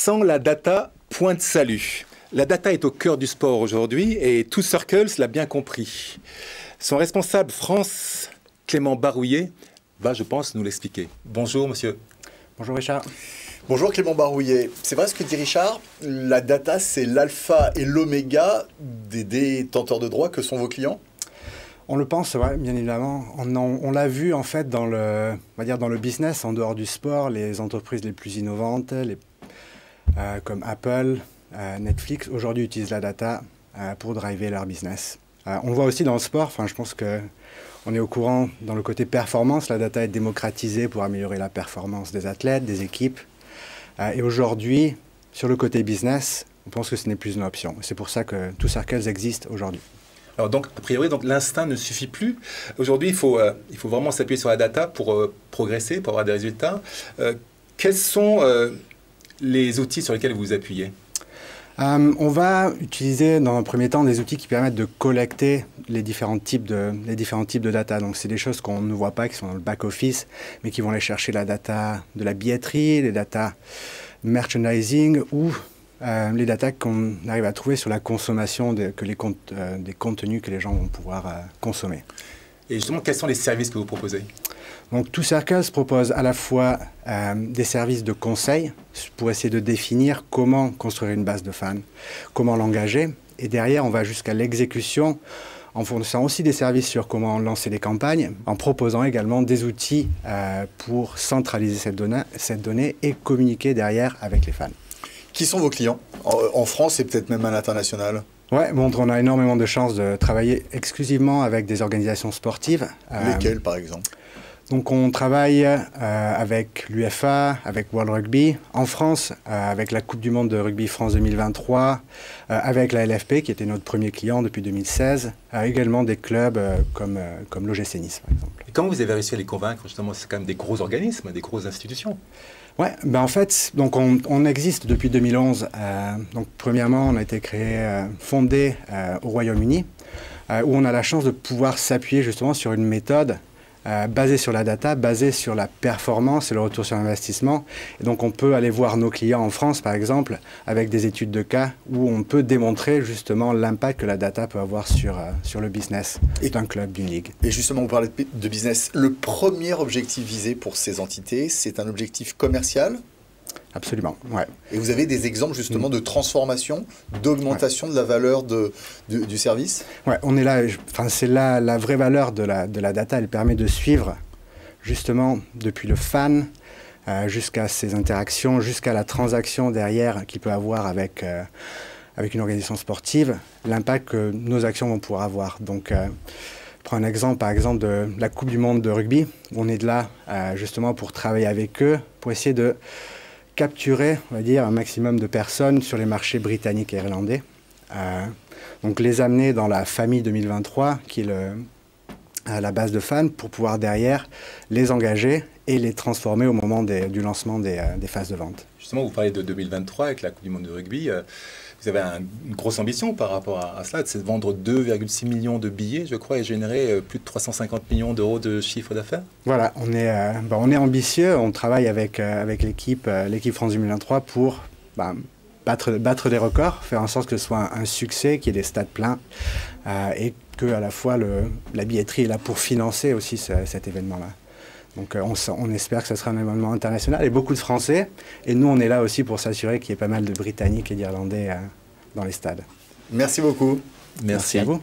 Sans la data, point de salut. La data est au cœur du sport aujourd'hui et 2Circles l'a bien compris. Son responsable France, Clément Barouillet, va, je pense, nous l'expliquer. Bonjour, monsieur. Bonjour, Richard. Bonjour Clément Barouillet. C'est vrai ce que dit Richard, la data c'est l'alpha et l'oméga des détenteurs de droits que sont vos clients? On le pense, ouais, bien évidemment. On l'a vu en fait dans le, on va dire dans le business, en dehors du sport, les entreprises les plus innovantes, comme Apple, Netflix, aujourd'hui utilisent la data pour driver leur business. On le voit aussi dans le sport, enfin, je pense qu'on est au courant dans le côté performance, la data est démocratisée pour améliorer la performance des athlètes, des équipes. Et aujourd'hui, sur le côté business, on pense que ce n'est plus une option. C'est pour ça que 2Circles existe aujourd'hui. Alors donc, a priori, l'instinct ne suffit plus. Aujourd'hui, il faut vraiment s'appuyer sur la data pour progresser, pour avoir des résultats. Quels sont les outils sur lesquels vous vous appuyez? On va utiliser dans un premier temps des outils qui permettent de collecter les différents types de data. Donc c'est des choses qu'on ne voit pas, qui sont dans le back-office, mais qui vont aller chercher la data de la billetterie, les data merchandising ou les data qu'on arrive à trouver sur la consommation des contenus que les gens vont pouvoir consommer. Et justement, quels sont les services que vous proposez? Donc 2Circles propose à la fois des services de conseil pour essayer de définir comment construire une base de fans, comment l'engager. Et derrière, on va jusqu'à l'exécution en fournissant aussi des services sur comment lancer des campagnes, en proposant également des outils pour centraliser cette donnée et communiquer derrière avec les fans. Qui sont vos clients en France et peut-être même à l'international? Ouais, bon, on a énormément de chance de travailler exclusivement avec des organisations sportives. Lesquelles, par exemple? Donc on travaille avec l'UEFA, avec World Rugby, en France, avec la Coupe du Monde de Rugby France 2023, avec la LFP qui était notre premier client depuis 2016, également des clubs comme l'OGC Nice par exemple. Et comment vous avez réussi à les convaincre? Justement, c'est quand même des gros organismes, des grosses institutions. Ouais, ben en fait, donc on existe depuis 2011. Donc premièrement, on a été fondé au Royaume-Uni, où on a la chance de pouvoir s'appuyer justement sur une méthode basée sur la data, basée sur la performance et le retour sur investissement. Et donc on peut aller voir nos clients en France, par exemple, avec des études de cas où on peut démontrer justement l'impact que la data peut avoir sur le business d'un club, d'une ligue. Et justement, vous parlez de business. Le premier objectif visé pour ces entités, c'est un objectif commercial? Absolument, ouais. Et vous avez des exemples justement de transformation, d'augmentation de la valeur du service? Ouais, on est là, enfin, c'est là la vraie valeur de la data. Elle permet de suivre justement depuis le fan jusqu'à ses interactions, jusqu'à la transaction derrière qu'il peut avoir avec une organisation sportive, l'impact que nos actions vont pouvoir avoir. Donc, prends un exemple, par exemple, de la Coupe du Monde de rugby. On est là justement pour travailler avec eux, pour essayer de capturer, on va dire, un maximum de personnes sur les marchés britanniques et irlandais. Donc les amener dans la famille 2023, qui est la base de fans, pour pouvoir derrière les engager et les transformer au moment du lancement des phases de vente. Justement, vous parlez de 2023 avec la Coupe du Monde de rugby. Vous avez une grosse ambition par rapport à cela, c'est de vendre 2,6 millions de billets, je crois, et générer plus de 350 millions d'euros de chiffre d'affaires. Voilà, on est ambitieux, on travaille avec l'équipe France 2023 pour battre des records, faire en sorte que ce soit un succès, qu'il y ait des stades pleins, et que à la fois la billetterie est là pour financer aussi cet événement-là. Donc on espère que ce sera un événement international et beaucoup de Français. Et nous, on est là aussi pour s'assurer qu'il y ait pas mal de Britanniques et d'Irlandais dans les stades. Merci beaucoup. Merci à vous.